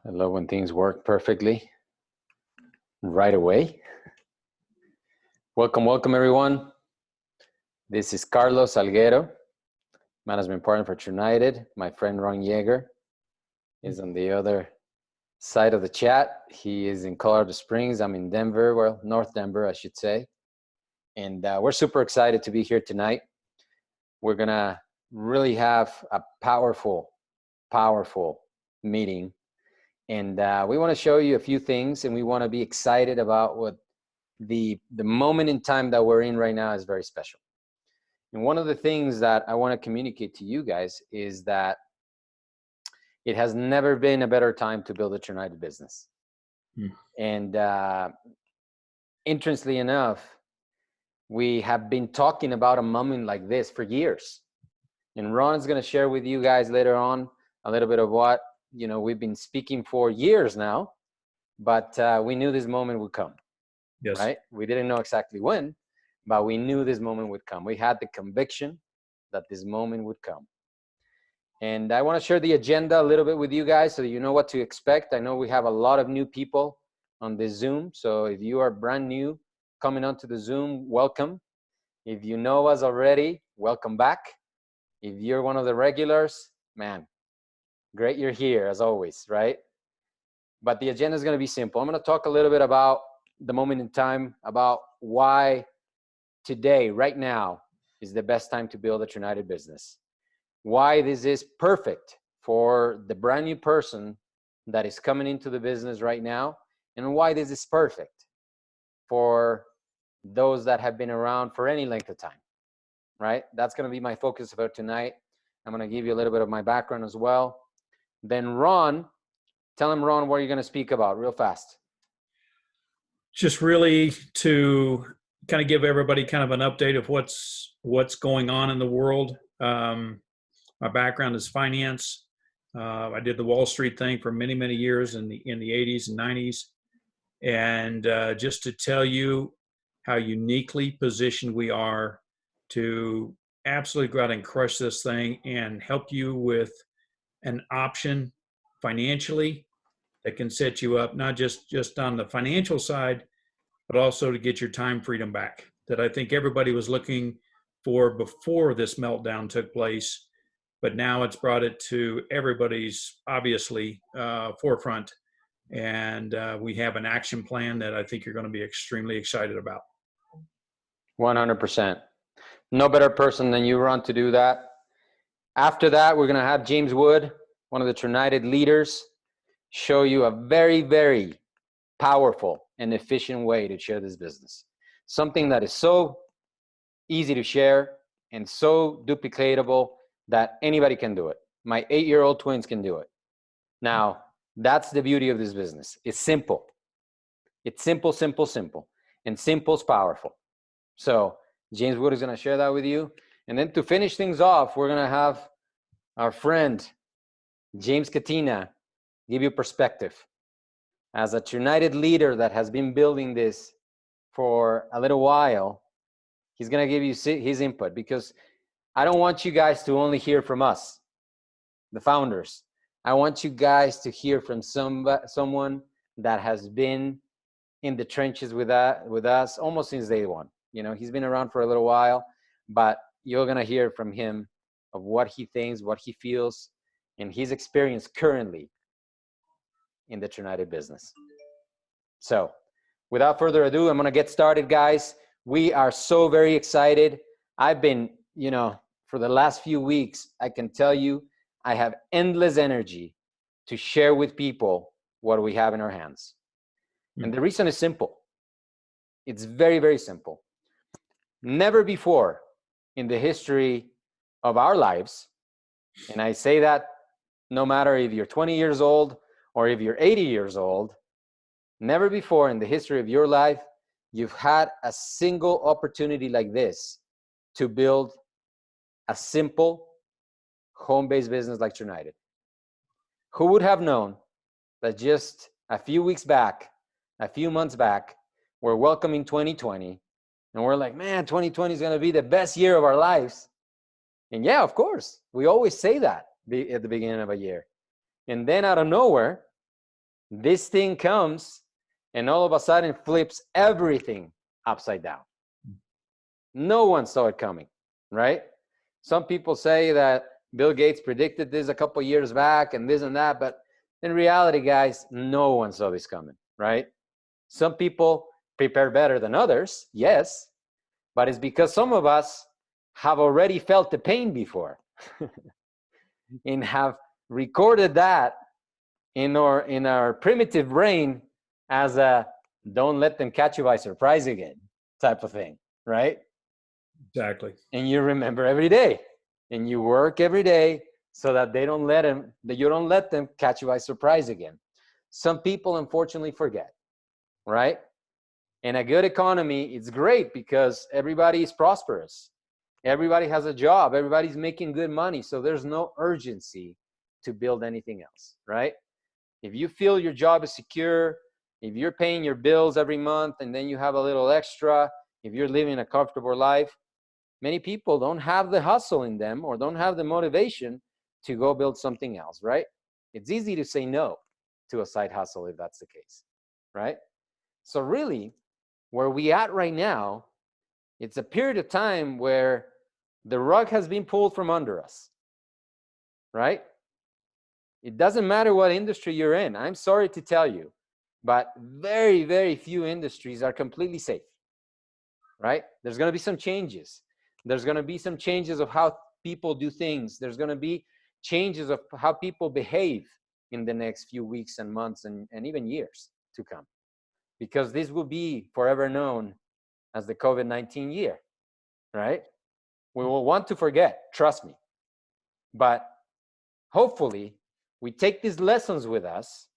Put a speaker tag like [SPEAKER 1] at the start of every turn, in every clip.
[SPEAKER 1] I love when things work perfectly right away. Welcome everyone. This is Carlos Salguero, management partner for Trunited. My friend Ron Yeager is on the other side of the chat. He is in Colorado Springs. I'm in Denver, well, North Denver, I should say. And we're super excited to be here tonight. We're gonna really have a powerful meeting. And we want to show you a few things, and we want to be excited about what the moment in time that we're in right now is very special. And one of the things that I want to communicate to you guys is that it has never been a better time to build a Trunited business. And interestingly enough, we have been talking about a moment like this for years. And Ron is going to share with you guys later on a little bit of what we've been speaking for years now, but we knew this moment would come.
[SPEAKER 2] Yes.
[SPEAKER 1] Right? We didn't know exactly when, but we knew this moment would come. We had the conviction that this moment would come. And I want to share the agenda a little bit with you guys so that you know what to expect. I know we have a lot of new people on this Zoom. So if you are brand new coming onto the Zoom, welcome. If you know us already, welcome back. If you're one of the regulars, man, great you're here as always, right? But the agenda is going to be simple. I'm going to talk a little bit about the moment in time, about why today, right now, is the best time to build a Trunited business. Why this is perfect for the brand new person that is coming into the business right now, and why this is perfect for those that have been around for any length of time, right? That's going to be my focus for tonight. I'm going to give you a little bit of my background as well. Then Ron, tell him, Ron, what are you going to speak about real fast?
[SPEAKER 2] Just really to kind of give everybody kind of an update of what's going on in the world. My background is finance. I did the Wall Street thing for many, many years in the 80s and 90s. And just to tell you how uniquely positioned we are to absolutely go out and crush this thing and help you with an option financially that can set you up, not just on the financial side, but also to get your time freedom back that I think everybody was looking for before this meltdown took place. But now it's brought it to everybody's, obviously, forefront. And we have an action plan that I think you're going to be extremely excited about.
[SPEAKER 1] 100%. No better person than you, Ron, to do that. After that, we're going to have James Wood, one of the Trunited leaders, show you a very, very powerful and efficient way to share this business. Something that is so easy to share and so duplicatable that anybody can do it. My 8-year-old twins can do it. Now, that's the beauty of this business. It's simple. It's simple, simple, simple. And simple is powerful. So James Wood is going to share that with you. And then to finish things off, we're going to have our friend, James Katina, give you perspective. As a Trunited leader that has been building this for a little while, he's going to give you his input, because I don't want you guys to only hear from us, the founders. I want you guys to hear from someone that has been in the trenches with us almost since day one. He's been around for a little while, but you're going to hear from him of what he thinks, what he feels, and his experience currently in the Trunited business. So without further ado, I'm going to get started, guys. We are so very excited. I've been, for the last few weeks, I can tell you, I have endless energy to share with people what we have in our hands. And the reason is simple. It's very, very simple. Never before in the history of our lives, and I say that no matter if you're 20 years old or if you're 80 years old, never before in the history of your life, you've had a single opportunity like this to build a simple home-based business like Trunited. Who would have known that just a few weeks back, a few months back, we're welcoming 2020, and we're like, man, 2020 is going to be the best year of our lives. And yeah, of course, we always say that at the beginning of a year. And then out of nowhere, This thing comes and all of a sudden flips everything upside down. No one saw it coming, right? Some people say that Bill Gates predicted this a couple years back and this and that, but in reality, guys, no one saw this coming, right? Some people prepare better than others, yes, but it's because some of us have already felt the pain before and have recorded that in our primitive brain as a don't let them catch you by surprise again type of thing, right?
[SPEAKER 2] Exactly.
[SPEAKER 1] And you remember every day and you work every day so that you don't let them catch you by surprise again. Some people unfortunately forget, right? In a good economy, it's great because everybody is prosperous. Everybody has a job. Everybody's making good money. So there's no urgency to build anything else, right? If you feel your job is secure, if you're paying your bills every month and then you have a little extra, if you're living a comfortable life, many people don't have the hustle in them or don't have the motivation to go build something else, right? It's easy to say no to a side hustle if that's the case, right? So really, where we at right now, it's a period of time where the rug has been pulled from under us, right? It doesn't matter what industry you're in. I'm sorry to tell you, but very, very few industries are completely safe, right? There's going to be some changes. There's going to be some changes of how people do things. There's going to be changes of how people behave in the next few weeks and months and even years to come, because this will be forever known as the COVID-19 year, right? We will want to forget, trust me. But hopefully, we take these lessons with us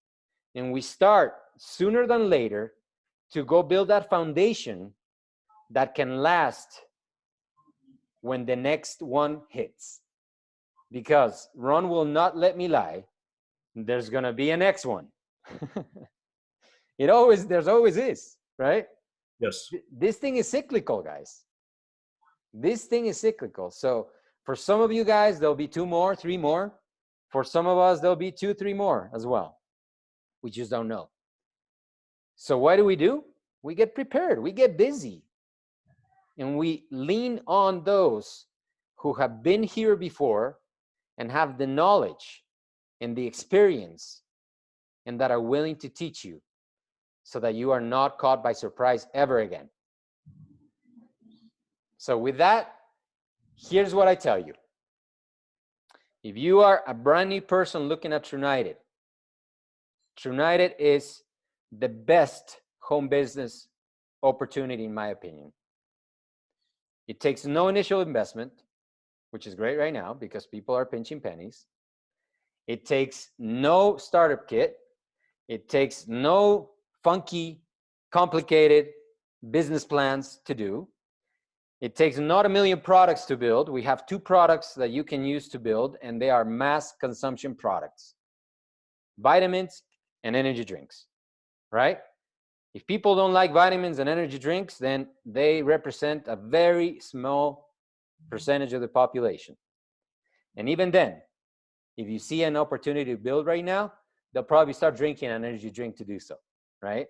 [SPEAKER 1] and we start sooner than later to go build that foundation that can last when the next one hits. Because Ron will not let me lie, there's going to be a next one. There's always is, right?
[SPEAKER 2] Yes.
[SPEAKER 1] This thing is cyclical, guys. This thing is cyclical. So for some of you guys, there'll be 2 more, 3 more. For some of us, there'll be 2, 3 more as well. We just don't know. So what do? We get prepared. We get busy. And we lean on those who have been here before and have the knowledge and the experience and that are willing to teach you so that you are not caught by surprise ever again. So with that, here's what I tell you. If you are a brand new person looking at Trunited, Trunited is the best home business opportunity, in my opinion. It takes no initial investment, which is great right now because people are pinching pennies. It takes no startup kit. It takes no funky, complicated business plans to do. It takes not a million products to build. We have 2 products that you can use to build, and they are mass consumption products: vitamins and energy drinks, right? If people don't like vitamins and energy drinks, then they represent a very small percentage of the population. And even then, if you see an opportunity to build right now, they'll probably start drinking an energy drink to do so, right?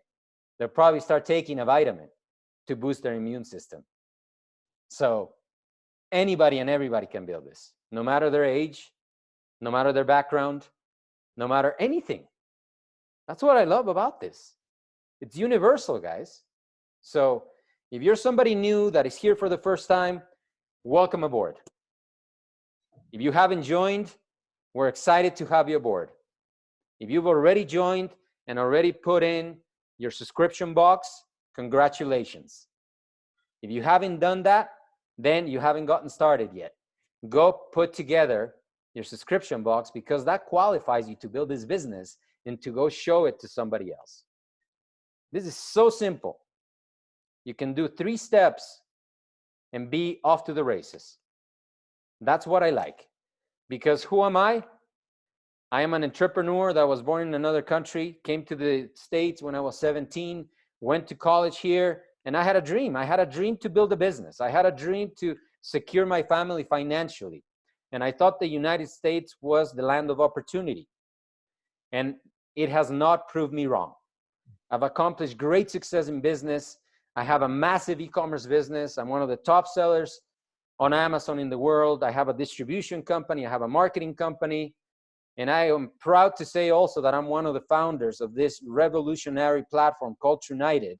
[SPEAKER 1] They'll probably start taking a vitamin to boost their immune system. So anybody and everybody can build this, no matter their age, no matter their background, no matter anything. That's what I love about this. It's universal, guys. So if you're somebody new that is here for the first time, welcome aboard. If you haven't joined, we're excited to have you aboard. If you've already joined and already put in your subscription box, congratulations. If you haven't done that, then you haven't gotten started yet. Go put together your subscription box because that qualifies you to build this business and to go show it to somebody else. This is so simple. You can do 3 steps and be off to the races. That's what I like. Because who am I? I am an entrepreneur that was born in another country, came to the States when I was 17, went to college here, and I had a dream. I had a dream to build a business. I had a dream to secure my family financially. And I thought the United States was the land of opportunity. And it has not proved me wrong. I've accomplished great success in business. I have a massive e-commerce business. I'm one of the top sellers on Amazon in the world. I have a distribution company. I have a marketing company. And I am proud to say also that I'm one of the founders of this revolutionary platform called Trunited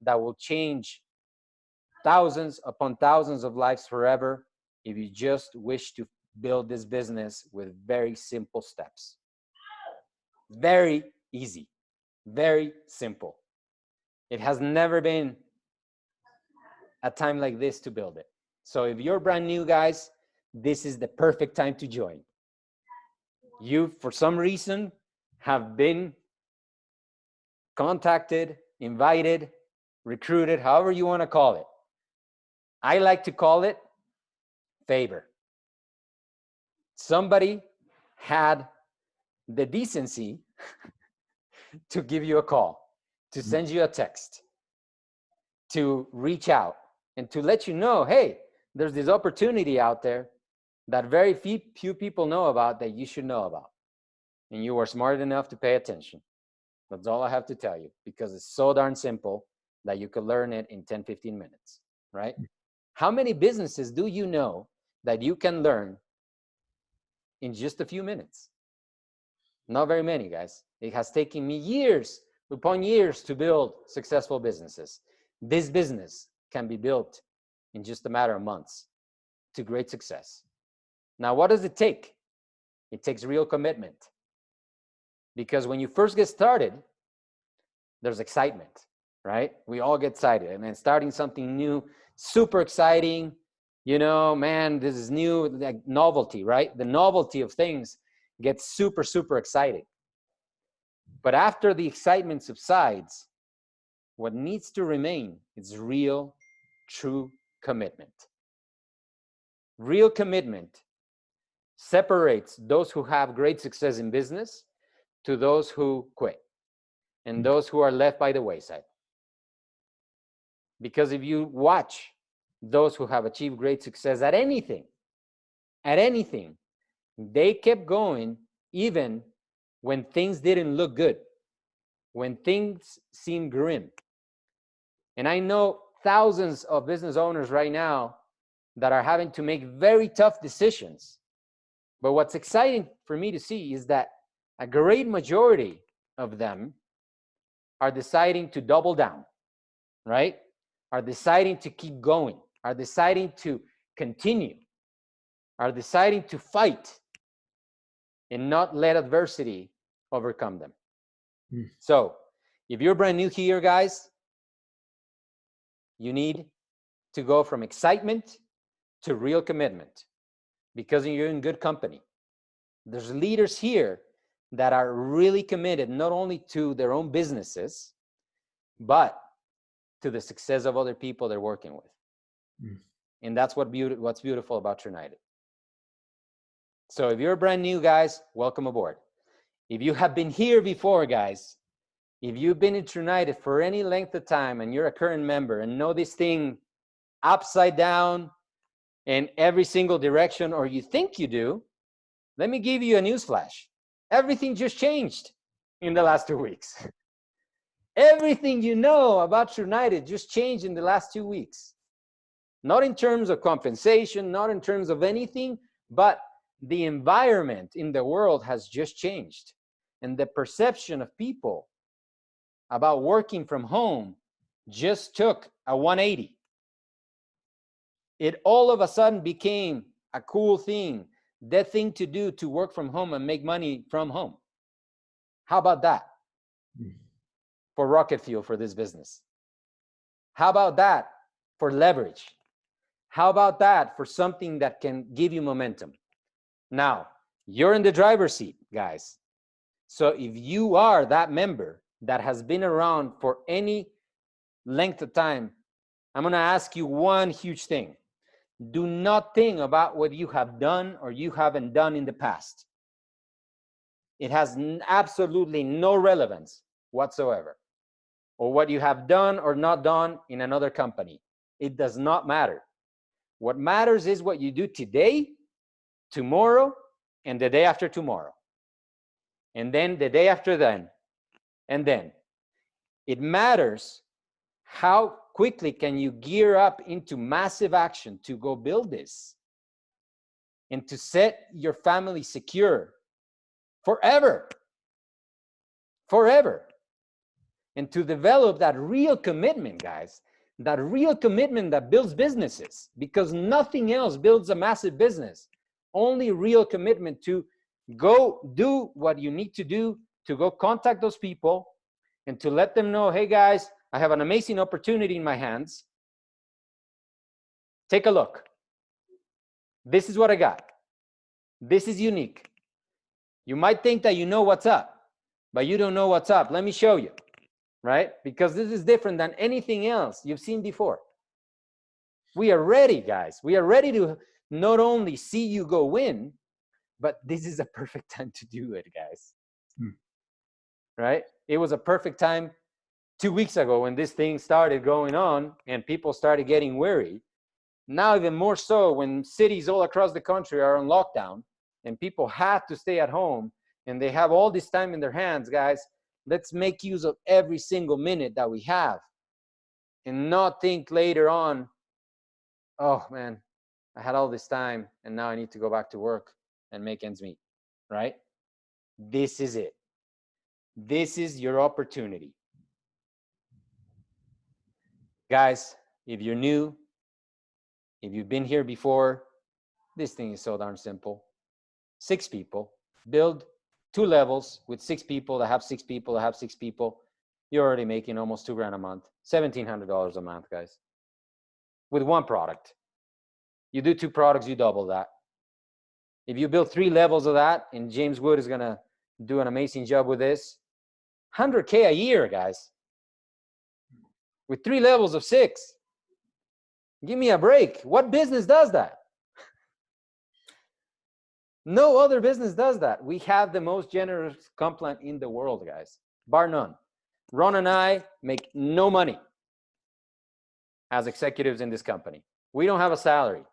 [SPEAKER 1] that will change thousands upon thousands of lives forever if you just wish to build this business with very simple steps. Very easy, very simple. It has never been a time like this to build it. So if you're brand new, guys, this is the perfect time to join. You, for some reason, have been contacted, invited, recruited, however you want to call it. I like to call it favor. Somebody had the decency to give you a call, to send you a text, to reach out, and to let you know, hey, there's this opportunity out there that very few people know about that you should know about. And you are smart enough to pay attention. That's all I have to tell you, because it's so darn simple that you could learn it in 10, 15 minutes, right? How many businesses do you know that you can learn in just a few minutes? Not very many, guys. It has taken me years upon years to build successful businesses. This business can be built in just a matter of months to great success. Now, what does it take? It takes real commitment. Because when you first get started, there's excitement, right? We all get excited. And then starting something new, super exciting, you know, man, this is new, like novelty, right? The novelty of things gets super, super exciting. But after the excitement subsides, what needs to remain is real, true commitment. Real commitment separates those who have great success in business to those who quit and those who are left by the wayside. Because if you watch those who have achieved great success at anything, they kept going even when things didn't look good, when things seemed grim. And I know thousands of business owners right now that are having to make very tough decisions. But what's exciting for me to see is that a great majority of them are deciding to double down, right? Are deciding to keep going, are deciding to continue, are deciding to fight and not let adversity overcome them. So if you're brand new here, guys, you need to go from excitement to real commitment, because you're in good company. There's leaders here that are really committed not only to their own businesses, but to the success of other people they're working with. And that's what's beautiful about Trunited. So if you're brand new, guys, welcome aboard. If you have been here before, guys, if you've been in Trunited for any length of time and you're a current member and know this thing upside down in every single direction, or you think you do, let me give you a newsflash. Everything just changed in the last 2 weeks. Everything you know about Trunited just changed in the last 2 weeks. Not in terms of compensation, not in terms of anything, but the environment in the world has just changed. And the perception of people about working from home just took a 180. It all of a sudden became a cool thing, the thing to do, to work from home and make money from home. How about that for rocket fuel for this business? How about that for leverage? How about that for something that can give you momentum? Now, you're in the driver's seat, guys. So if you are that member that has been around for any length of time, I'm going to ask you one huge thing. Do not think about what you have done or you haven't done in the past. It has absolutely no relevance whatsoever. Or what you have done or not done in another company. It does not matter. What matters is what you do today, tomorrow, and the day after tomorrow. and then the day after then, and then. It matters how quickly can you gear up into massive action to go build this and to set your family secure forever, forever. And to develop that real commitment, guys, that real commitment that builds businesses, because nothing else builds a massive business. Only real commitment to go do what you need to do, to go contact those people and to let them know, hey guys, I have an amazing opportunity in my hands. Take a look. This is what I got. This is unique. You might think that you know what's up, but you don't know what's up. Let me show you. Right? Because this is different than anything else you've seen before. We are ready, guys. We are ready to not only see you go win, but this is a perfect time to do it, guys. Right? It was a perfect time 2 weeks ago when this thing started going on and people started getting weary. Now, even more so when cities all across the country are on lockdown and people have to stay at home and they have all this time in their hands, guys. Let's make use of every single minute that we have and not think later on, oh man, I had all this time and now I need to go back to work and make ends meet, right? This is it. This is your opportunity. Guys, if you're new, if you've been here before, this thing is so darn simple. 6 people, build 2 levels with 6 people that have 6 people that have 6 people. You're already making almost $2,000 a month, $1,700 a month, guys, with 1 product. You do 2 products, you double that. If you build 3 levels of that, and James Wood is gonna do an amazing job with this, $100K a year, guys, with 3 levels of 6. Give me a break. What business does that? No other business does that. We have the most generous comp plan in the world, guys, bar none. Ron and I make no money as executives in this company. We don't have a salary.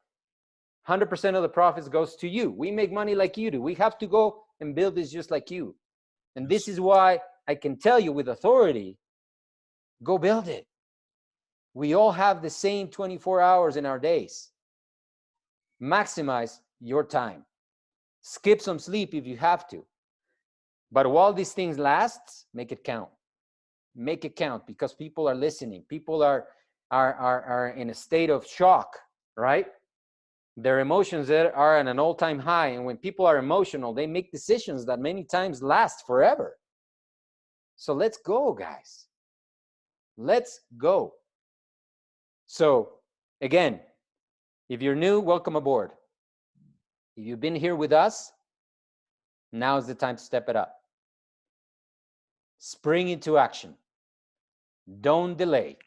[SPEAKER 1] 100% of the profits goes to you. We make money like you do. We have to go and build this just like you. And this is why I can tell you with authority, go build it. We all have the same 24 hours in our days. Maximize your time. Skip some sleep if you have to. But while these things last, make it count. Make it count because people are listening. People are in a state of shock, right? Their emotions are at an all-time high. And when people are emotional, they make decisions that many times last forever. So let's go, guys. Let's go. So again, if you're new, welcome aboard. If you've been here with us, now is the time to step it up. Spring into action. Don't delay.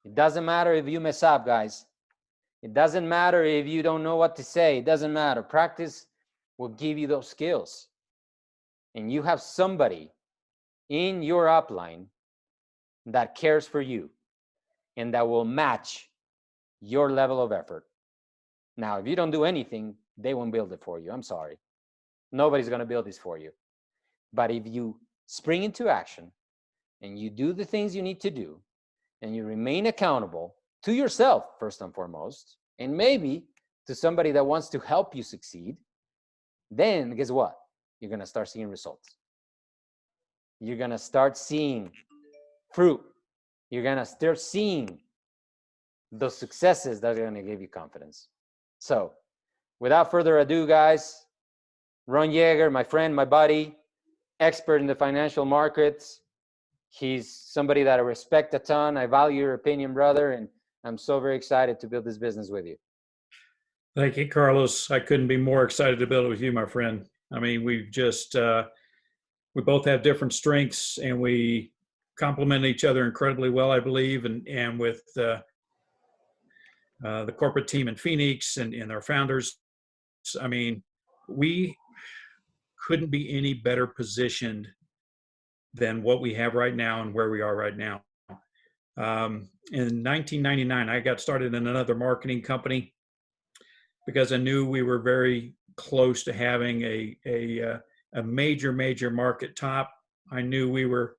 [SPEAKER 1] It doesn't matter if you mess up, guys. It doesn't matter if you don't know what to say. It doesn't matter. Practice will give you those skills. And you have somebody in your upline that cares for you and that will match your level of effort. Now, if you don't do anything, they won't build it for you. I'm sorry. Nobody's going to build this for you. But if you spring into action and you do the things you need to do and you remain accountable to yourself, first and foremost, and maybe to somebody that wants to help you succeed, then guess what? You're going to start seeing results. You're going to start seeing fruit. You're going to start seeing those successes that are going to give you confidence. So without further ado, guys, Ron Yeager, my friend, my buddy, expert in the financial markets. He's somebody that I respect a ton. I value your opinion, brother, and I'm so very excited to build this business with you.
[SPEAKER 2] Thank you, Carlos. I couldn't be more excited to build it with you, my friend. I mean, we've just, we both have different strengths and we complement each other incredibly well, I believe. And with the corporate team in Phoenix and our founders, I mean, we couldn't be any better positioned than what we have right now and where we are right now. In 1999, I got started in another marketing company because I knew we were very close to having a a major, major market top. I knew we were,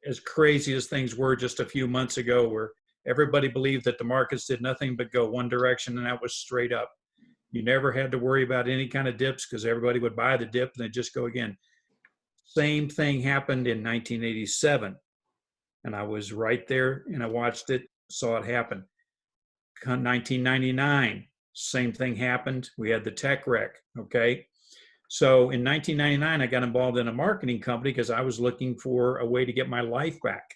[SPEAKER 2] as crazy as things were just a few months ago, where everybody believed that the markets did nothing but go one direction, and that was straight up. You never had to worry about any kind of dips because everybody would buy the dip and then just go again. Same thing happened in 1987. And I was right there and I watched it, saw it happen. 1999, same thing happened. We had the tech wreck, okay? So in 1999, I got involved in a marketing company because I was looking for a way to get my life back.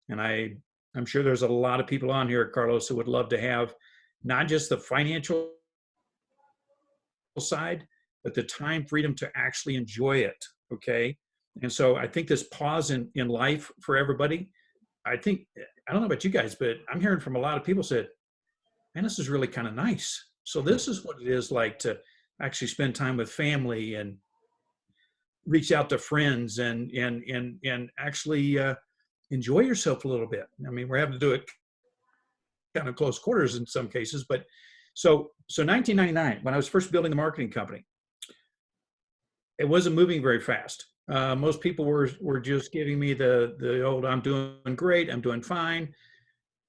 [SPEAKER 2] And I'm sure there's a lot of people on here, Carlos, who would love to have not just the financial side, but the time freedom to actually enjoy it, okay? And so I think this pause in life for everybody, I don't know about you guys, but I'm hearing from a lot of people said, man, this is really kind of nice. So this is what it is like to actually spend time with family and reach out to friends and actually enjoy yourself a little bit. I mean, we're having to do it kind of close quarters in some cases, but so 1999, when I was first building the marketing company, it wasn't moving very fast. Most people were just giving me the old, I'm doing great, I'm doing fine,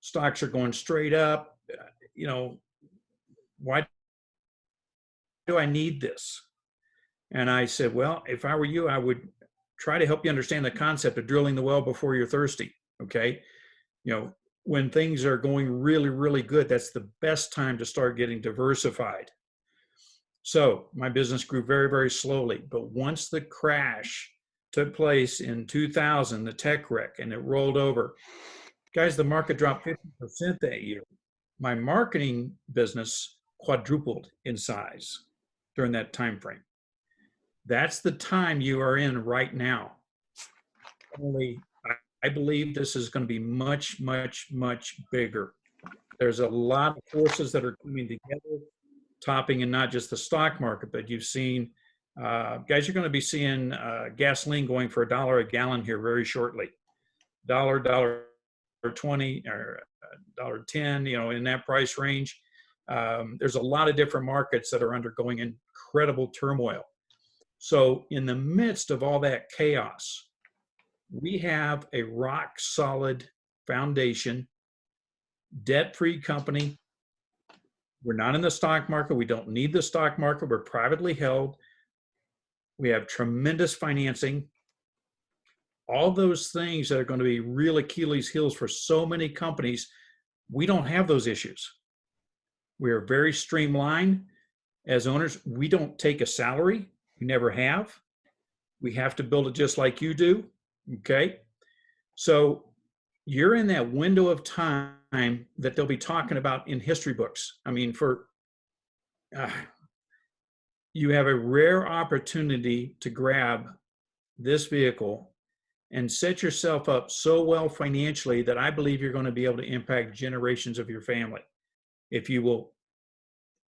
[SPEAKER 2] stocks are going straight up. You know, why do I need this? And I said, well, if I were you, I would try to help you understand the concept of drilling the well before you're thirsty. Okay. You know, when things are going really, really good, that's the best time to start getting diversified. So my business grew very, very slowly. But once the crash took place in 2000, the tech wreck, and it rolled over, guys, the market dropped 50% that year. My marketing business quadrupled in size during that time frame. That's the time you are in right now. Only I believe this is going to be much, much, much bigger. There's a lot of forces that are coming together, topping in not just the stock market, but you've seen, guys, you're going to be seeing gasoline going for $1 a gallon here very shortly. $1.20 or $1.10, you know, in that price range. There's a lot of different markets that are undergoing incredible turmoil. So in the midst of all that chaos, we have a rock solid foundation, debt-free company. We're not in the stock market. We don't need the stock market. We're privately held. We have tremendous financing. All those things that are going to be real Achilles heels for so many companies, we don't have those issues. We are very streamlined. As owners, we don't take a salary. We never have. We have to build it just like you do. Okay. So you're in that window of time that they'll be talking about in history books. I mean, you have a rare opportunity to grab this vehicle and set yourself up so well financially that I believe you're going to be able to impact generations of your family. If you will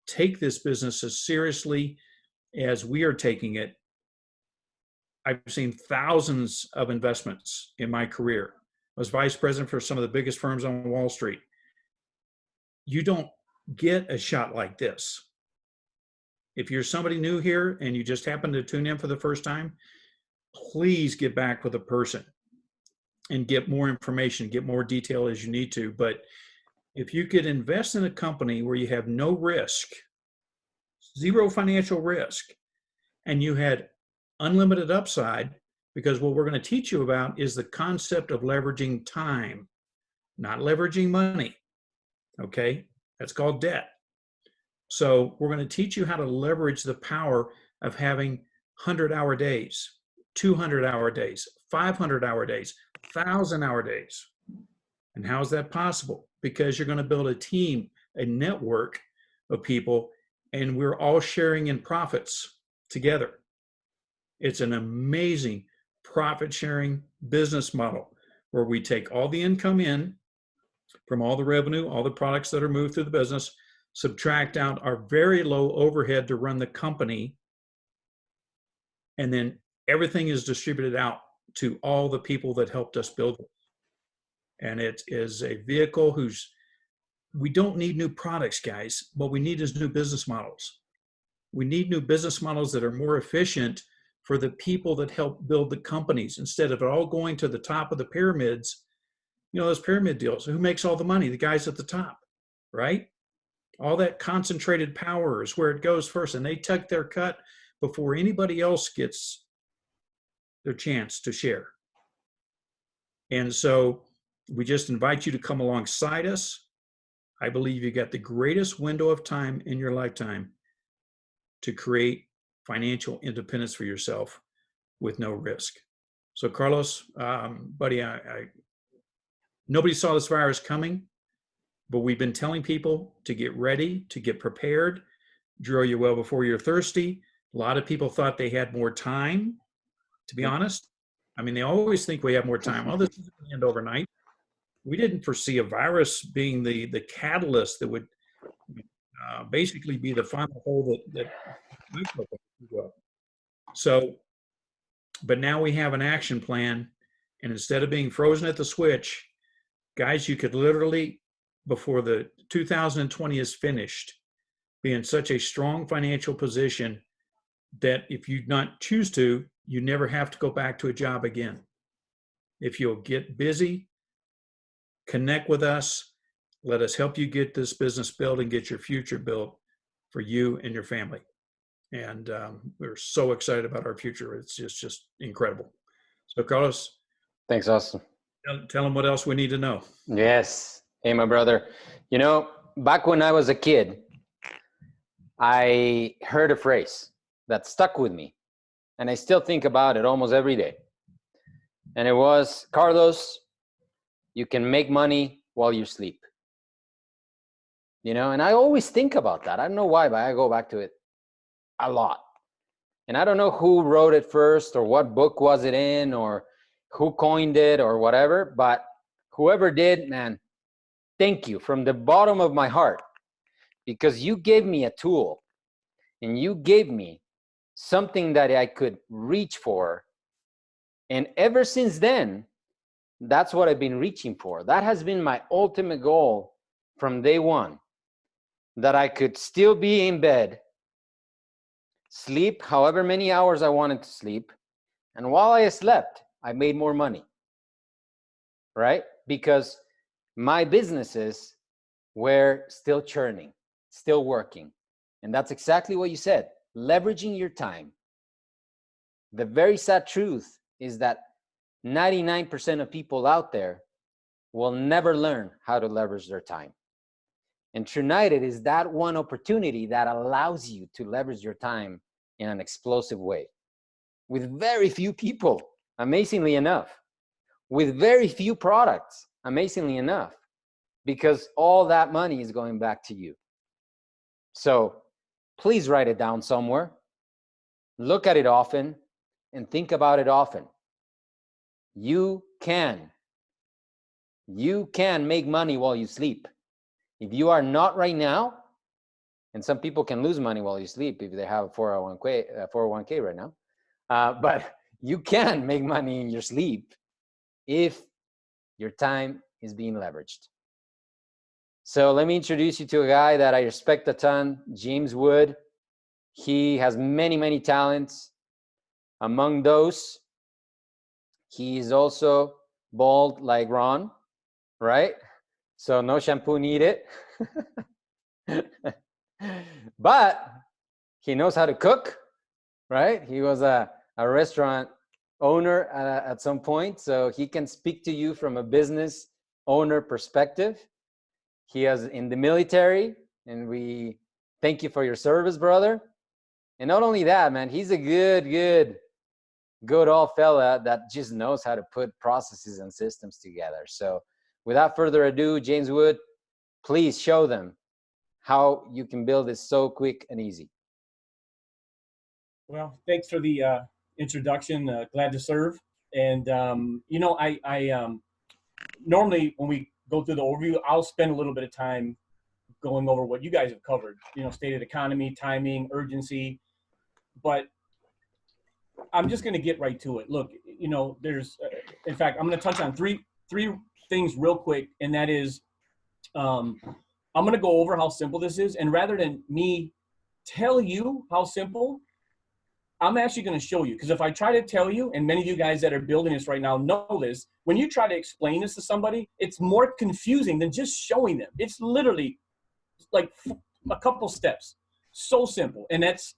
[SPEAKER 2] take this business as seriously as we are taking it. I've seen thousands of investments in my career. I was vice president for some of the biggest firms on Wall Street. You don't get a shot like this. If you're somebody new here and you just happen to tune in for the first time, please get back with a person and get more information, get more detail as you need to. But if you could invest in a company where you have no risk, zero financial risk, and you had unlimited upside, because what we're going to teach you about is the concept of leveraging time, not leveraging money. Okay, that's called debt. So we're going to teach you how to leverage the power of having 100-hour days, 200-hour days, 500-hour days, 1,000-hour days. And how is that possible? Because you're going to build a team, a network of people, and we're all sharing in profits together. It's an amazing profit sharing business model where we take all the income in from all the revenue, all the products that are moved through the business, subtract out our very low overhead to run the company, and then everything is distributed out to all the people that helped us build it. And it is a vehicle we don't need new products, guys. What we need is new business models. We need new business models that are more efficient for the people that help build the companies instead of it all going to the top of the pyramids. You know, those pyramid deals, who makes all the money? The guys at the top, right? All that concentrated power is where it goes first, and they take their cut before anybody else gets their chance to share. And so we just invite you to come alongside us. I believe you got the greatest window of time in your lifetime to create financial independence for yourself with no risk. So Carlos, buddy, nobody saw this virus coming, but we've been telling people to get ready, to get prepared. Draw you well before you're thirsty. A lot of people thought they had more time, to be honest. I mean, they always think we have more time. Oh, this isn't going to end overnight. We didn't foresee a virus being the catalyst that would basically be the final hole that so, but now we have an action plan, and instead of being frozen at the switch, guys, you could literally, before the 2020 is finished, be in such a strong financial position that if you not choose to, you never have to go back to a job again. If you'll get busy, connect with us, let us help you get this business built and get your future built for you and your family. And we're so excited about our future. It's just incredible. So Carlos.
[SPEAKER 1] Thanks, Austin.
[SPEAKER 2] Tell them what else we need to know.
[SPEAKER 1] Yes. Hey, my brother. You know, back when I was a kid, I heard a phrase that stuck with me, and I still think about it almost every day. And it was, Carlos, you can make money while you sleep. You know, and I always think about that. I don't know why, but I go back to it a lot. And I don't know who wrote it first or what book was it in or who coined it or whatever, but whoever did, man, thank you from the bottom of my heart, because you gave me a tool and you gave me something that I could reach for. And ever since then, that's what I've been reaching for. That has been my ultimate goal from day one, that I could still be in bed, sleep however many hours I wanted to sleep, and while I slept, I made more money, right? Because my businesses were still churning, still working. And that's exactly what you said, leveraging your time. The very sad truth is that 99% of people out there will never learn how to leverage their time. And Trunited is that one opportunity that allows you to leverage your time in an explosive way with very few people, amazingly enough, with very few products, amazingly enough, because all that money is going back to you. So please write it down somewhere, look at it often, and think about it often. You can make money while you sleep. If you are not right now, and some people can lose money while you sleep if they have a 401k right now, but you can make money in your sleep if your time is being leveraged. So let me introduce you to a guy that I respect a ton, James Wood. He has many, many talents. Among those, he is also bald like Ron, right? So no shampoo needed. But he knows how to cook, right? He was a restaurant owner at some point, so he can speak to you from a business owner perspective. He is in the military, and we thank you for your service, brother. And not only that, man, he's a good old fella that just knows how to put processes and systems together. So without further ado, James Wood, please show them how you can build this so quick and easy.
[SPEAKER 3] Well, thanks for the introduction. Glad to serve. And you know, I normally when we go through the overview, I'll spend a little bit of time going over what you guys have covered. You know, state of the economy, timing, urgency. But I'm just going to get right to it. Look, you know, there's, in fact, I'm going to touch on three things real quick, and that is, I'm going to go over how simple this is, and rather than me tell you how simple, I'm actually going to show you, because if I try to tell you, and many of you guys that are building this right now know this, when you try to explain this to somebody, it's more confusing than just showing them. It's literally like a couple steps. So simple. And that's,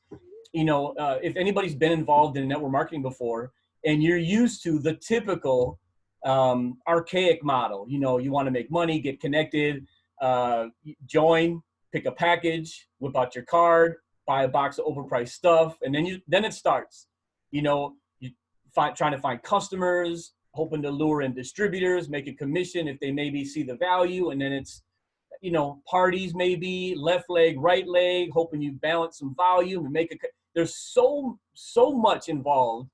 [SPEAKER 3] if anybody's been involved in network marketing before and you're used to the typical archaic model, you want to make money, get connected, join, pick a package, whip out your card, buy a box of overpriced stuff, and then it starts. Trying to find customers, hoping to lure in distributors, make a commission if they maybe see the value, and then it's parties, maybe left leg, right leg, hoping you balance some volume and there's so much involved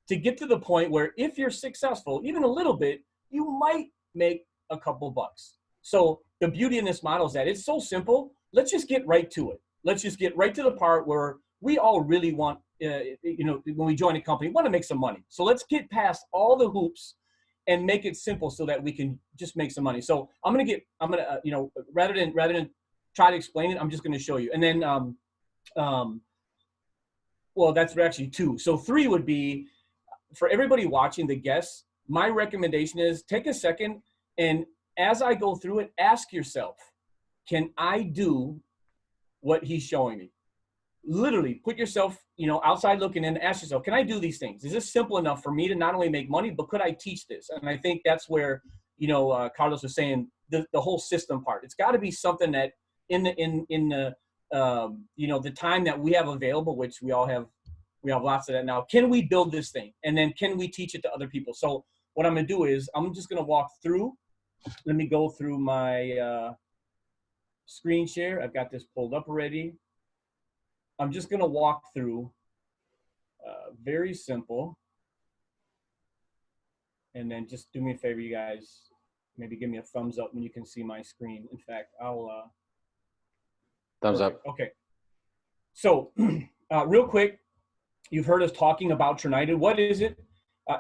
[SPEAKER 3] to get to the point where if you're successful, even a little bit, you might make a couple bucks. So the beauty in this model is that it's so simple. Let's just get right to it. Let's just get right to the part where we all really want, when we join a company, want to make some money. So let's get past all the hoops and make it simple so that we can just make some money. So rather than try to explain it, I'm just going to show you. And then, well, that's actually 2. So 3 would be, for everybody watching, the guests, my recommendation is take a second, and as I go through it, ask yourself, can I do what he's showing me? Literally put yourself, outside looking in, ask yourself, can I do these things? Is this simple enough for me to not only make money, but could I teach this? And I think that's where, Carlos was saying the whole system part. It's got to be something that in the time that we have available, which we have lots of that now. Can we build this thing? And then can we teach it to other people? So what I'm going to do is I'm just going to walk through. Let me go through my screen share. I've got this pulled up already. I'm just going to walk through, very simple. And then just do me a favor, you guys, maybe give me a thumbs up when you can see my screen. In fact, I'll...
[SPEAKER 1] thumbs up.
[SPEAKER 3] Okay. So real quick, you've heard us talking about Trunited. What is it?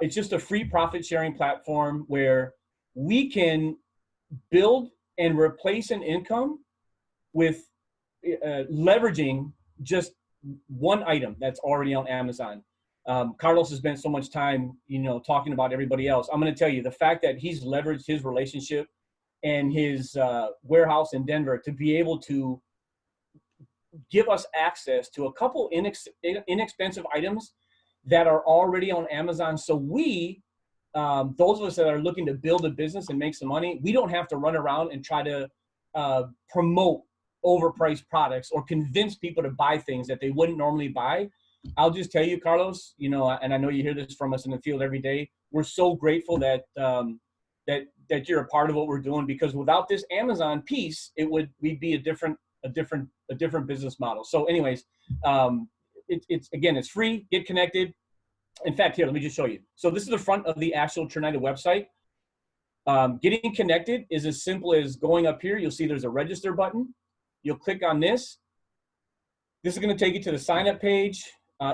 [SPEAKER 3] It's just a free profit sharing platform where we can build and replace an income with leveraging just one item that's already on Amazon. Carlos has spent so much time, talking about everybody else. I'm going to tell you the fact that he's leveraged his relationship and his warehouse in Denver to be able to give us access to a couple inexpensive items that are already on Amazon. So we, those of us that are looking to build a business and make some money, we don't have to run around and try to promote overpriced products or convince people to buy things that they wouldn't normally buy. I'll just tell you, Carlos, and I know you hear this from us in the field every day. We're so grateful that that you're a part of what we're doing, because without this Amazon piece, we'd be a different business model. So anyways, it's free. Get connected. In fact, here, let me just show you. So this is the front of the actual Trunited website. Getting connected is as simple as going up here. You'll see there's a register button. You'll click on this. This is going to take you to the sign up page.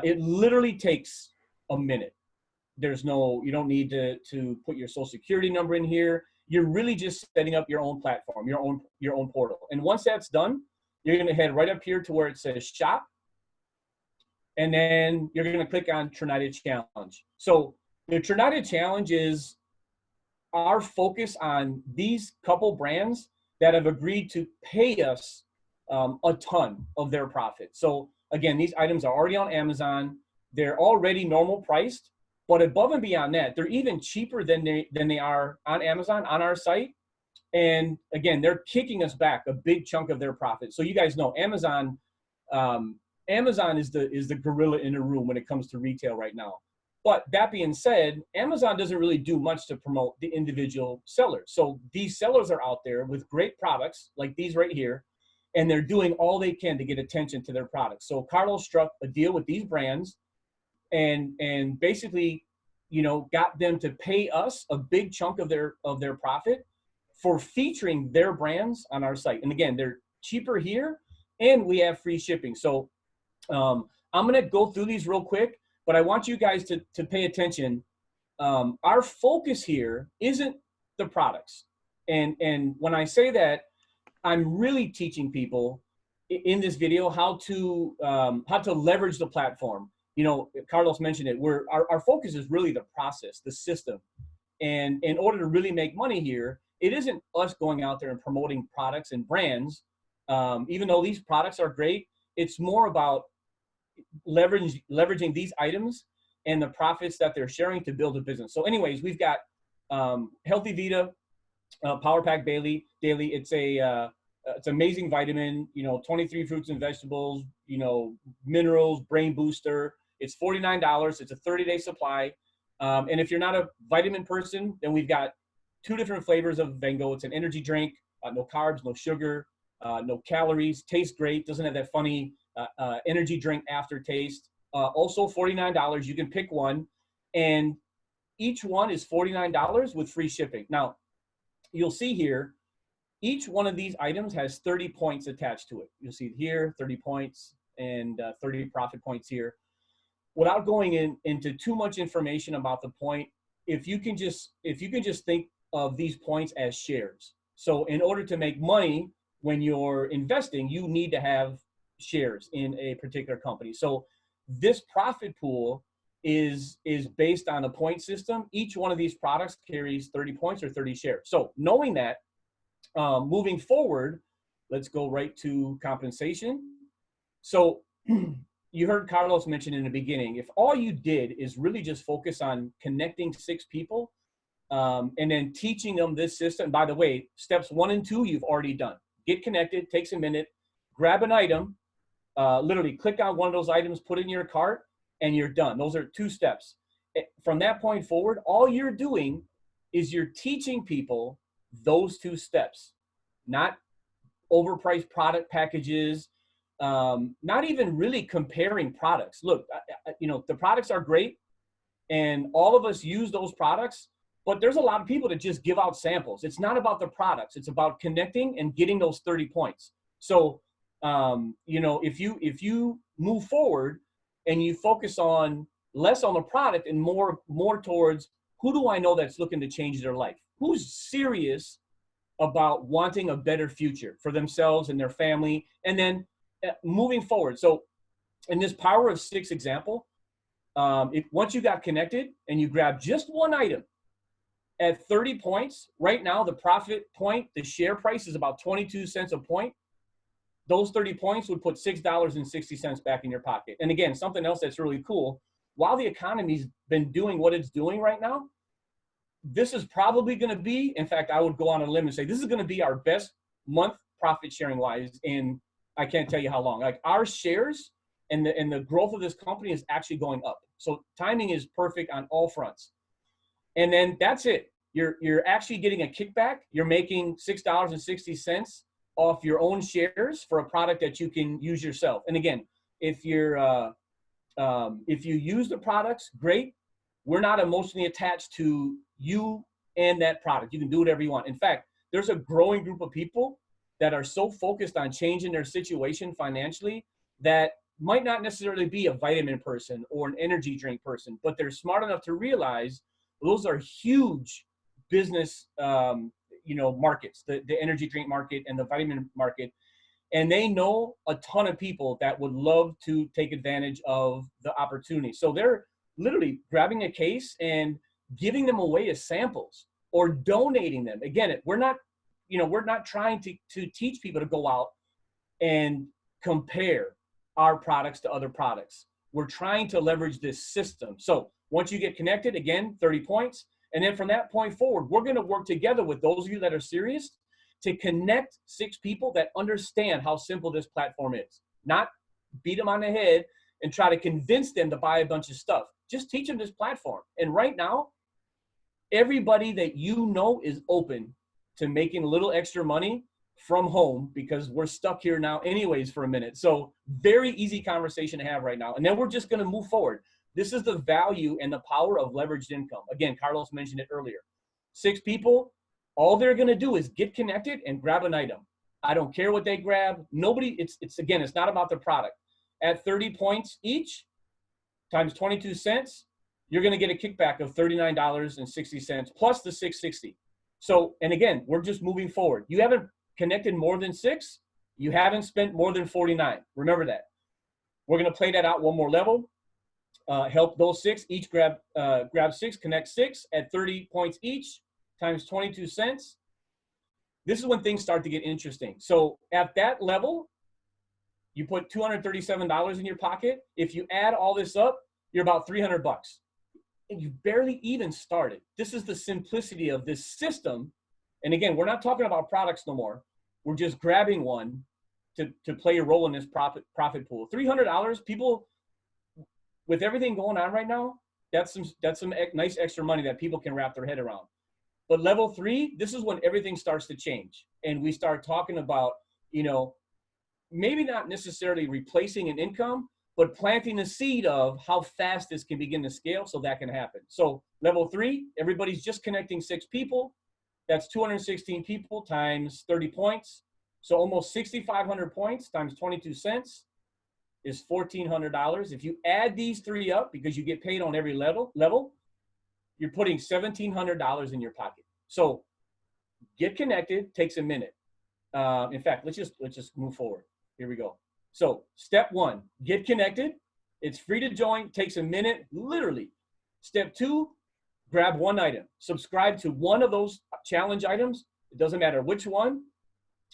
[SPEAKER 3] It literally takes a minute. You don't need to put your social security number in here. You're really just setting up your own platform, your own portal. And once that's done, you're going to head right up here to where it says shop. And then you're going to click on Trunited Challenge. So the Trunited Challenge is our focus on these couple brands that have agreed to pay us a ton of their profit. So again, these items are already on Amazon. They're already normal priced, but above and beyond that, they're even cheaper than they are on Amazon on our site. And again, they're kicking us back a big chunk of their profit. So you guys know Amazon is the gorilla in the room when it comes to retail right now. But that being said, Amazon doesn't really do much to promote the individual sellers. So these sellers are out there with great products like these right here, and they're doing all they can to get attention to their products. So Carlos struck a deal with these brands and basically, got them to pay us a big chunk of their profit for featuring their brands on our site. And again, they're cheaper here and we have free shipping. So I'm going to go through these real quick, but I want you guys to pay attention. Our focus here isn't the products. And when I say that, I'm really teaching people in this video how to leverage the platform. Carlos mentioned it. Our focus is really the process, the system. And in order to really make money here, it isn't us going out there and promoting products and brands. Even though these products are great, it's more about leveraging these items and the profits that they're sharing to build a business. So anyways, we've got Healthy Vita Power Pack Daily. It's amazing vitamin, 23 fruits and vegetables, minerals, brain booster. It's $49. It's a 30-day supply. And if you're not a vitamin person, then we've got 2 different flavors of Vengo. It's an energy drink, no carbs, no sugar, no calories, tastes great, doesn't have that funny energy drink aftertaste. Also $49, you can pick one, and each one is $49 with free shipping. Now, you'll see here, each one of these items has 30 points attached to it. You'll see here, 30 points and 30 profit points here. Without going into too much information about the point, if you can just think of these points as shares. So in order to make money when you're investing, you need to have shares in a particular company. So this profit pool is based on a point system. Each one of these products carries 30 points or 30 shares. So knowing that, moving forward, let's go right to compensation. So you heard Carlos mention in the beginning, if all you did is really just focus on connecting 6 people and then teaching them this system. By the way, steps 1 and 2, you've already done. Get connected, takes a minute, grab an item, literally click on one of those items, put it in your cart, and you're done. Those are 2 steps. From that point forward, all you're doing is you're teaching people those 2 steps, not overpriced product packages, not even really comparing products. Look, the products are great and all of us use those products, but there's a lot of people that just give out samples. It's not about the products. It's about connecting and getting those 30 points. So, if you move forward and you focus on less on the product and more towards who do I know that's looking to change their life? Who's serious about wanting a better future for themselves and their family? And then moving forward. So in this Power of 6 example, once you got connected and you grab just one item at 30 points, right now the profit point, the share price is about 22 cents a point. Those 30 points would put $6.60 back in your pocket. And again, something else that's really cool, while the economy's been doing what it's doing right now, this is probably going to be, in fact, I would go on a limb and say this is going to be our best month profit sharing wise in, I can't tell you how long. Like our shares and the growth of this company is actually going up. So timing is perfect on all fronts. And then that's it. You're actually getting a kickback. You're making $6.60 off your own shares for a product that you can use yourself. And again, if you use the products, great. We're not emotionally attached to you and that product. You can do whatever you want. In fact, there's a growing group of people that are so focused on changing their situation financially that might not necessarily be a vitamin person or an energy drink person, but they're smart enough to realize those are huge business, markets, the energy drink market and the vitamin market. And they know a ton of people that would love to take advantage of the opportunity. So they're literally grabbing a case and giving them away as samples or donating them. Again, we're not trying to teach people to go out and compare our products to other products. We're trying to leverage this system. So once you get connected, again, 30 points. And then from that point forward, we're going to work together with those of you that are serious to connect 6 people that understand how simple this platform is. Not beat them on the head and try to convince them to buy a bunch of stuff. Just teach them this platform. And right now, everybody that you know is open to making a little extra money from home because we're stuck here now anyways for a minute. So very easy conversation to have right now. And then we're just going to move forward. This is the value and the power of leveraged income. Again, Carlos mentioned it earlier. 6 people, all they're going to do is get connected and grab an item. I don't care what they grab. Nobody, it's not about the product. At 30 points each times 22 cents, you're going to get a kickback of $39.60 plus the $6.60. So, and again, we're just moving forward. You haven't connected more than 6. You haven't spent more than $49. Remember that. We're going to play that out one more level. help those 6 each grab 6, connect 6 at 30 points each times 22 cents. This is when things start to get interesting. So at that level, you put $237 in your pocket. If you add all this up, you're about $300. And you barely even started. This is the simplicity of this system. And again, we're not talking about products no more. We're just grabbing one to play a role in this profit pool. $300, people, with everything going on right now, that's some nice extra money that people can wrap their head around. But level 3, this is when everything starts to change. And we start talking about, maybe not necessarily replacing an income, but planting the seed of how fast this can begin to scale so that can happen. So level 3, everybody's just connecting 6 people. That's 216 people times 30 points. So almost 6,500 points times 22 cents is $1,400. If you add these 3 up, because you get paid on every level, you're putting $1,700 in your pocket. So get connected takes a minute. In fact, let's just move forward. Here we go. So step 1, get connected. It's free to join, takes a minute, literally. Step 2, grab one item. Subscribe to one of those challenge items. It doesn't matter which one.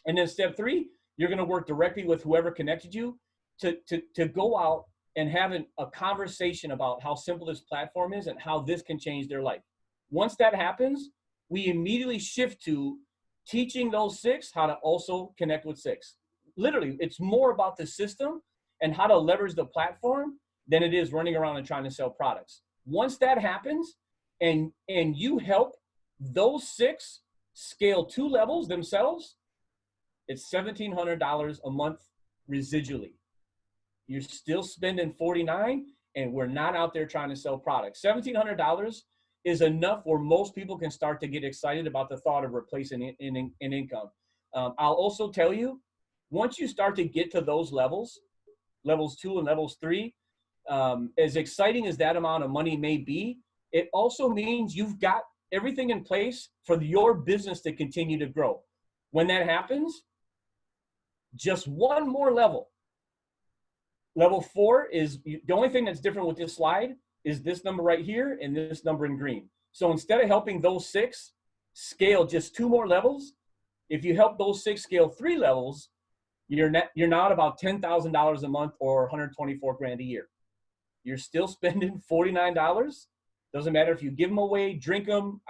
[SPEAKER 3] And then step 3, you're going to work directly with whoever connected you to go out and have a conversation about how simple this platform is and how this can change their life. Once that happens, we immediately shift to teaching those 6 how to also connect with 6. Literally, it's more about the system and how to leverage the platform than it is running around and trying to sell products. Once that happens and you help those 6 scale 2 levels themselves, it's $1,700 a month residually. You're still spending $49, and we're not out there trying to sell products. $1,700 is enough where most people can start to get excited about the thought of replacing an income. I'll also tell you, once you start to get to those levels 2 and levels 3, as exciting as that amount of money may be, it also means you've got everything in place for your business to continue to grow. When that happens, just one more level. Level 4 is the only thing that's different with this slide is this number right here and this number in green. So instead of helping those 6 scale just 2 more levels, if you help those 6 scale 3 levels, you're now at about $10,000 a month or 124 grand a year. You're still spending $49. Doesn't matter if you give them away, drink them.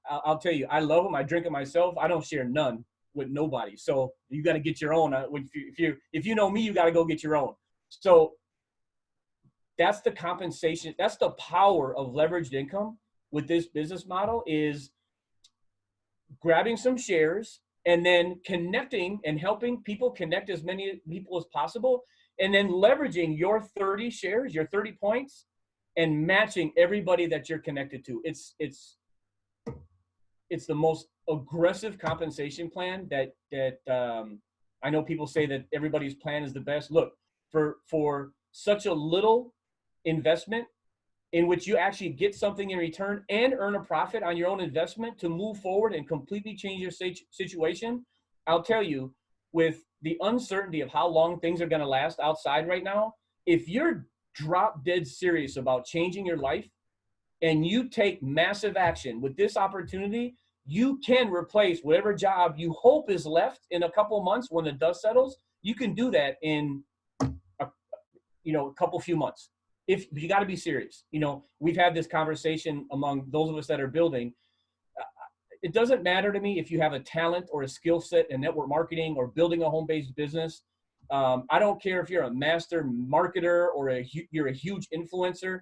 [SPEAKER 3] I'll tell you, I love them. I drink them myself. I don't share none with nobody. So you got to get your own. If you know me, you got to go get your own. So that's the compensation. That's the power of leveraged income with this business model, is grabbing some shares and then connecting and helping people connect as many people as possible, and then leveraging your 30 shares, your 30 points, and matching everybody that you're connected to. It's the most aggressive compensation plan that I know people say that everybody's plan is the best. Look, for such a little investment in which you actually get something in return and earn a profit on your own investment to move forward and completely change your situation, I'll tell you, with the uncertainty of how long things are going to last outside right now, if you're drop dead serious about changing your life and you take massive action with this opportunity, you can replace whatever job you hope is left in a couple months when the dust settles. You can do that in a couple few months. If you got to be serious. We've had this conversation among those of us that are building. It doesn't matter to me if you have a talent or a skill set in network marketing or building a home-based business. I don't care if you're a master marketer or you're a huge influencer.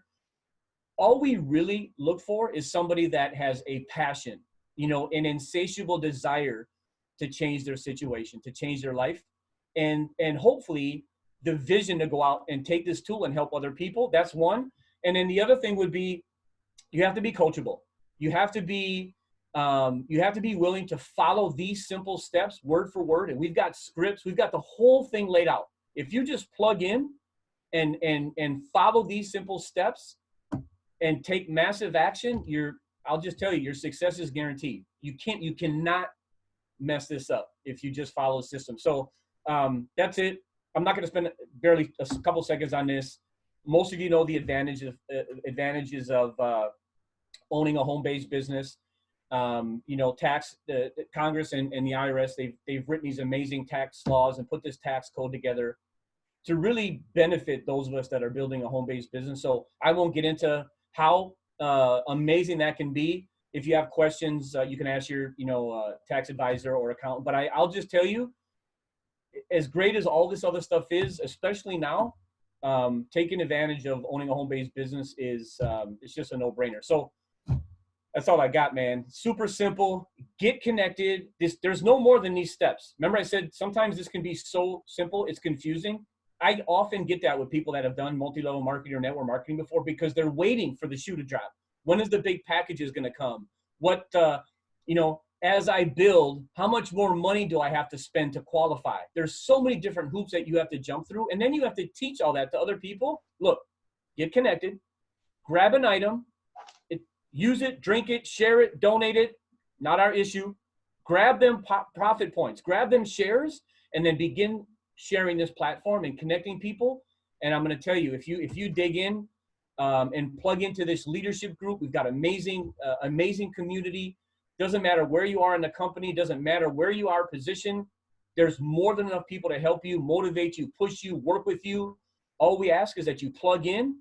[SPEAKER 3] All we really look for is somebody that has a passion, an insatiable desire to change their situation, to change their life, and hopefully the vision to go out and take this tool and help other people. That's one. And then the other thing would be, you have to be coachable. You have to be willing to follow these simple steps word for word. And we've got scripts. We've got the whole thing laid out. If you just plug in and follow these simple steps and take massive action, I'll just tell you, your success is guaranteed. You cannot mess this up if you just follow the system. So that's it. I'm not going to spend barely a couple seconds on this. most of you know the advantages of owning a home-based business. You know, the Congress and the IRS, they've written these amazing tax laws and put this tax code together to really benefit those of us that are building a home-based business. So I won't get into how amazing that can be. If you have questions, you can ask your, tax advisor or accountant. But I'll just tell you, as great as all this other stuff is, especially now, taking advantage of owning a home-based business is it's just a no-brainer. So that's all I got, man. Super simple. Get connected. There's no more than these steps. Remember I said sometimes this can be so simple, it's confusing. I often get that with people that have done multi-level marketing or network marketing before, because they're waiting for the shoe to drop. When is the big packages going to come? What, as I build, how much more money do I have to spend to qualify? There's so many different hoops that you have to jump through. And then you have to teach all that to other people. Look, get connected, grab an item, use it, drink it, share it, donate it. Not our issue. Grab them profit points, grab them shares, and then begin sharing this platform and connecting people. And I'm going to tell you, if you dig in and plug into this leadership group, we've got amazing community. Doesn't matter where you are in the company, doesn't matter where you are positioned. There's more than enough people to help you, motivate you, push you, work with you. All we ask is that you plug in,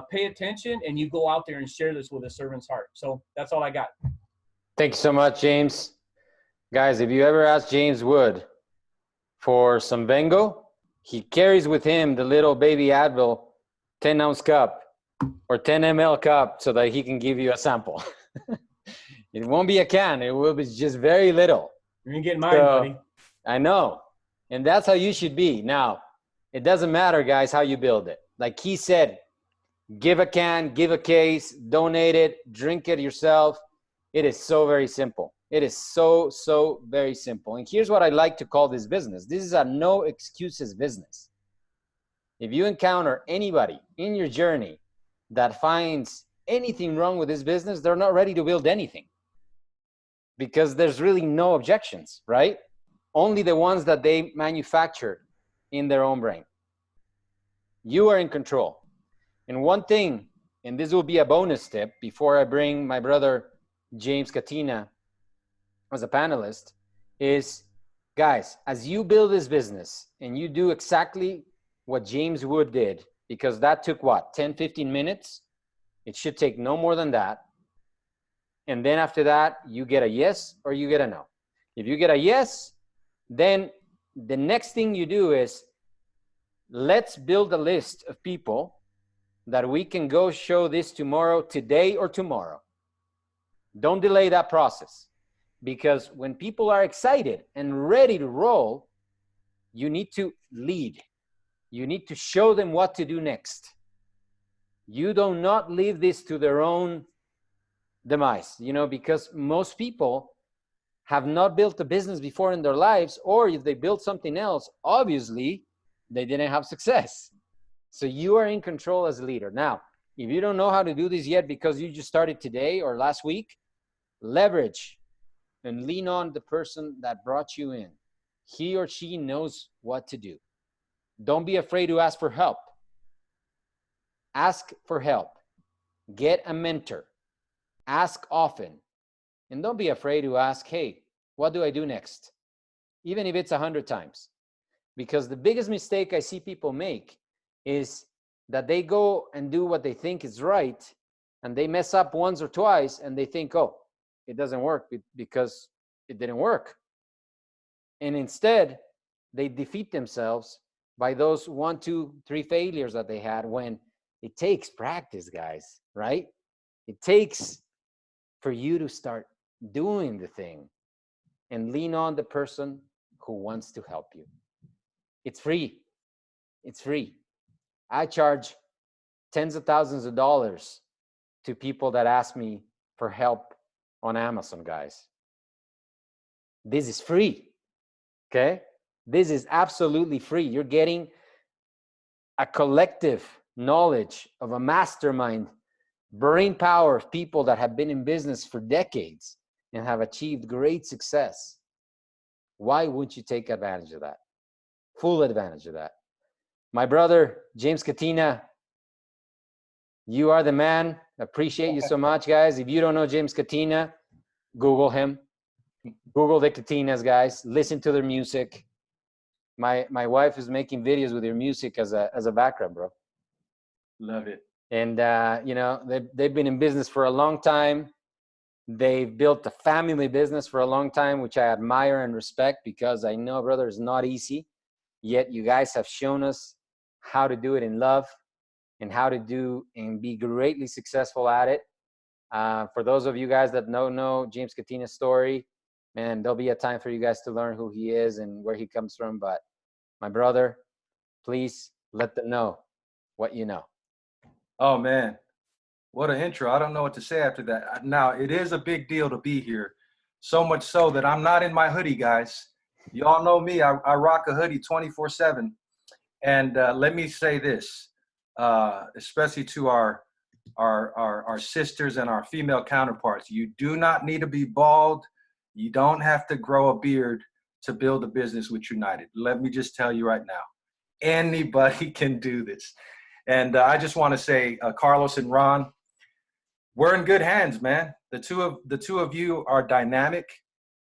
[SPEAKER 3] pay attention, and you go out there and share this with a servant's heart. So that's all I got.
[SPEAKER 1] Thank you so much, James. Guys, if you ever ask James Wood for some Vengo, he carries with him the little baby Advil 10-ounce cup or 10 ml cup so that he can give you a sample. It won't be a can. It will be just very little.
[SPEAKER 3] You're going to get mine, buddy.
[SPEAKER 1] I know. And that's how you should be. Now, it doesn't matter, guys, how you build it. Like he said, give a can, give a case, donate it, drink it yourself. It is so very simple. It is so, so very simple. And here's what I like to call this business. This is a no excuses business. If you encounter anybody in your journey that finds anything wrong with this business, they're not ready to build anything, because there's really no objections, right? Only the ones that they manufacture in their own brain. You are in control. And one thing, and this will be a bonus tip before I bring my brother James Katina as a panelist, is, guys, as you build this business and you do exactly what James Wood did, because that took what, 10, 15 minutes? It should take no more than that. And then after that, you get a yes or you get a no. If you get a yes, then the next thing you do is, let's build a list of people that we can go show this tomorrow, today or tomorrow. Don't delay that process, because when people are excited and ready to roll, you need to lead. You need to show them what to do next. You do not leave this to their own demise, because most people have not built a business before in their lives, or if they built something else, obviously they didn't have success. So you are in control as a leader. Now, if you don't know how to do this yet because you just started today or last week, leverage and lean on the person that brought you in. He or she knows what to do. Don't be afraid to ask for help. Ask for help. Get a mentor. Ask often. And don't be afraid to ask, hey, what do I do next? Even if it's 100 times. Because the biggest mistake I see people make is that they go and do what they think is right, and they mess up once or twice, and they think, oh, it doesn't work because it didn't work. And instead, they defeat themselves by those 1, 2, 3 failures that they had, when it takes practice, guys, right? It takes for you to start doing the thing, and lean on the person who wants to help you. It's free. It's free. I charge tens of thousands of dollars to people that ask me for help on Amazon, guys. This is free, okay? This is absolutely free. You're getting a collective knowledge of a mastermind, brain power of people that have been in business for decades and have achieved great success. Why wouldn't you take advantage of that? Full advantage of that. My brother, James Katina, You are the man. Appreciate you so much, guys. If you don't know James Katina, Google him. Google the Katinas, guys. Listen to their music. My wife is making videos with your music as a background, bro.
[SPEAKER 4] Love it.
[SPEAKER 1] And you know, they've been in business for a long time. They've built a family business for a long time, which I admire and respect, because I know, brother, it's not easy. Yet you guys have shown us how to do it in love and how to do and be greatly successful at it. For those of you guys that don't know James Katina's story, man, there'll be a time for you guys to learn who he is and where he comes from. But my brother, please let them know what you know.
[SPEAKER 4] Oh, man. What an intro. I don't know what to say after that. Now, it is a big deal to be here. So much so that I'm not in my hoodie, guys. Y'all know me. I rock a hoodie 24/7. And let me say this, especially to our sisters and our female counterparts. You do not need to be bald. You don't have to grow a beard to build a business with Trunited. Let me just tell you right now, anybody can do this. And I just want to say, Carlos and Ron, we're in good hands, man. The two of you are dynamic,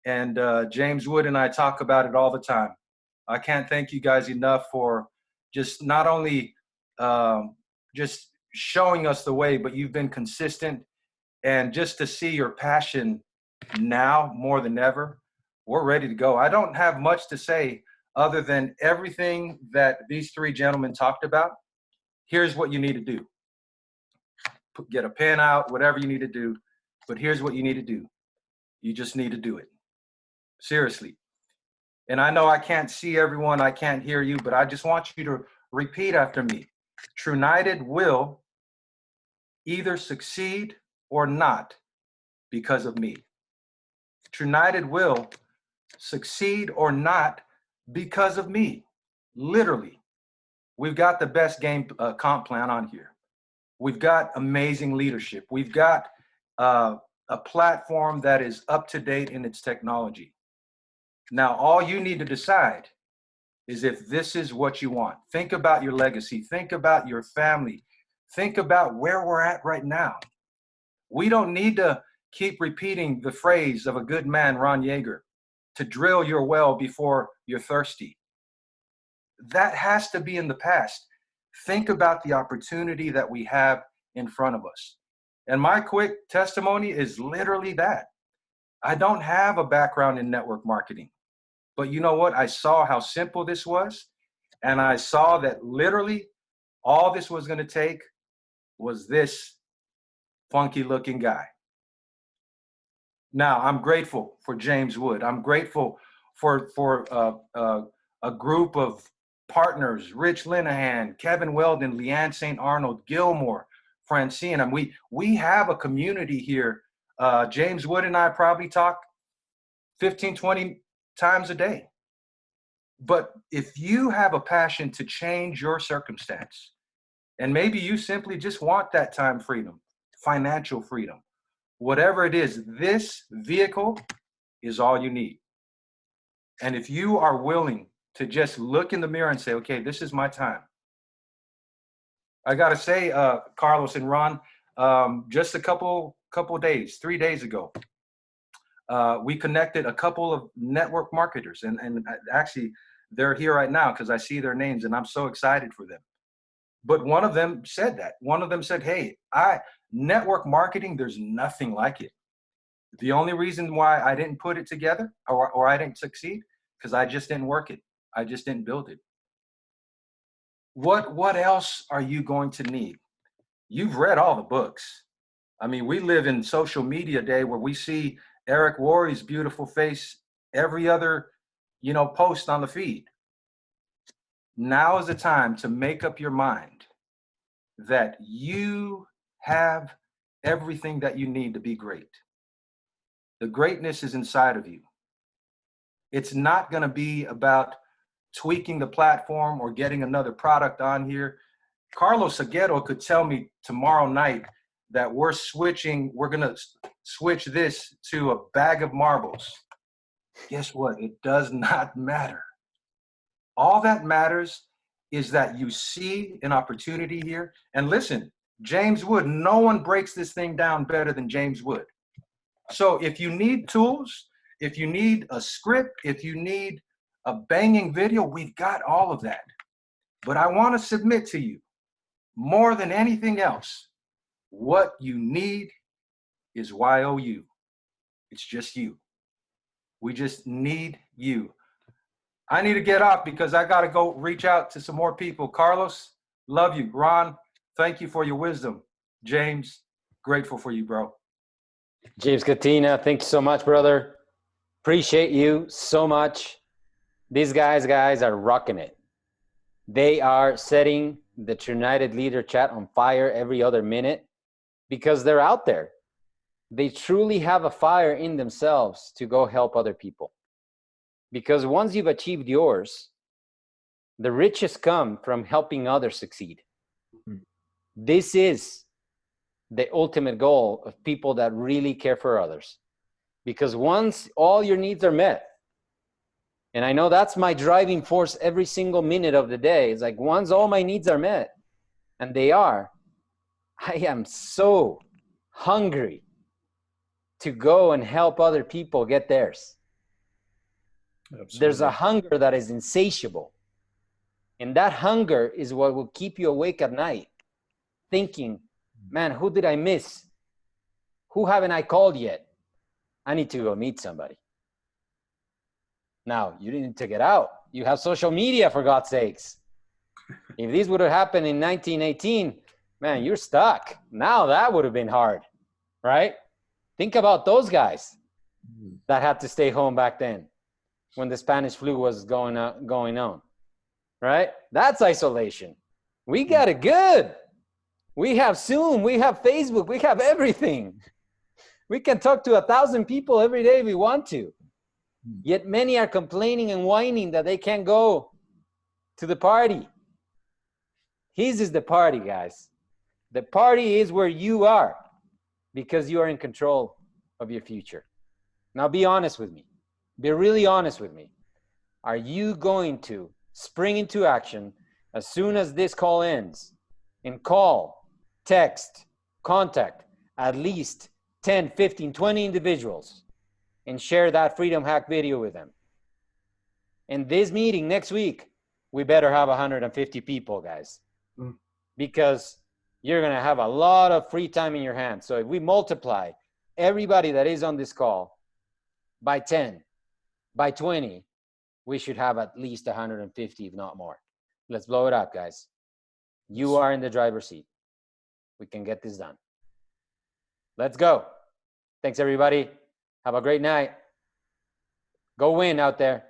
[SPEAKER 4] and James Wood and I talk about it all the time. I can't thank you guys enough for just not only just showing us the way, but you've been consistent, and just to see your passion now more than ever, we're ready to go. I don't have much to say other than everything that these three gentlemen talked about. Here's what you need to do. Get a pen out, whatever you need to do, but here's what you need to do. You just need to do it. Seriously. And I know I can't see everyone, I can't hear you, but I just want you to repeat after me. Trunited will either succeed or not because of me. Trunited will succeed or not because of me. Literally. We've got the best game comp plan on here. We've got amazing leadership. We've got a platform that is up to date in its technology. Now, all you need to decide is if this is what you want. Think about your legacy. Think about your family. Think about where we're at right now. We don't need to keep repeating the phrase of a good man, Ron Yeager, to drill your well before you're thirsty. That has to be in the past. Think about the opportunity that we have in front of us. And my quick testimony is literally that. I don't have a background in network marketing, but you know what? I saw how simple this was, and I saw that literally all this was going to take was this funky looking guy. Now, I'm grateful for James Wood. I'm grateful for a group of partners, Rich Linehan, Kevin Weldon, Leanne St. Arnold, Gilmore, Francine. And we have a community here. James Wood and I probably talk 15, 20 times a day. But if you have a passion to change your circumstance, and maybe you simply just want that time freedom, financial freedom, whatever it is, this vehicle is all you need. And if you are willing to just look in the mirror and say, okay, this is my time. I got to say, Carlos and Ron, just a couple days, 3 days ago, we connected a couple of network marketers, and actually they're here right now because I see their names and I'm so excited for them. But one of them said that. One of them said, hey, network marketing, there's nothing like it. The only reason why I didn't put it together or I didn't succeed, because I just didn't work it. I just didn't build it. What else are you going to need? You've read all the books. I mean, we live in social media day where we see Eric Worre's beautiful face every other, post on the feed. Now is the time to make up your mind that you have everything that you need to be great. The greatness is inside of you. It's not going to be about tweaking the platform or getting another product on here. Carlos Aguero could tell me tomorrow night that we're going to switch this to a bag of marbles. Guess what? It does not matter. All that matters is that you see an opportunity here. And listen, James Wood. No one breaks this thing down better than James Wood. So if you need tools, if you need a script, if you need a banging video, we've got all of that. But I want to submit to you, more than anything else, what you need is YOU. It's just you. We just need you. I need to get off because I got to go reach out to some more people. Carlos, love you. Ron, thank you for your wisdom. James, grateful for you, bro.
[SPEAKER 1] James Katina, thank you so much, brother. Appreciate you so much. These guys are rocking it. They are setting the Trunited Leader chat on fire every other minute because they're out there. They truly have a fire in themselves to go help other people. Because once you've achieved yours, the riches come from helping others succeed. This is the ultimate goal of people that really care for others. Because once all your needs are met, and I know that's my driving force every single minute of the day, it's like once all my needs are met, and they are, I am so hungry to go and help other people get theirs.
[SPEAKER 2] Absolutely.
[SPEAKER 1] There's a hunger that is insatiable. And that hunger is what will keep you awake at night, thinking, man, who did I miss? Who haven't I called yet? I need to go meet somebody. Now, you need to get out. You have social media, for God's sakes. If this would have happened in 1918, man, you're stuck. Now that would have been hard, right? Think about those guys that had to stay home back then when the Spanish flu was going on, right? That's isolation. We got it good. We have Zoom, we have Facebook, we have everything. We can talk to 1,000 people every day if we want to. Yet many are complaining and whining that they can't go to the party. His is the party, guys. The party is where you are because you are in control of your future. Now be honest with me. Be really honest with me. Are you going to spring into action as soon as this call ends and call, text, contact at least 10, 15, 20 individuals and share that Freedom Hack video with them? In this meeting next week, we better have 150 people, guys, because you're going to have a lot of free time in your hands. So if we multiply everybody that is on this call by 10, by 20, we should have at least 150, if not more. Let's blow it up, guys. You are in the driver's seat. We can get this done. Let's go. Thanks, everybody. Have a great night. Go win out there.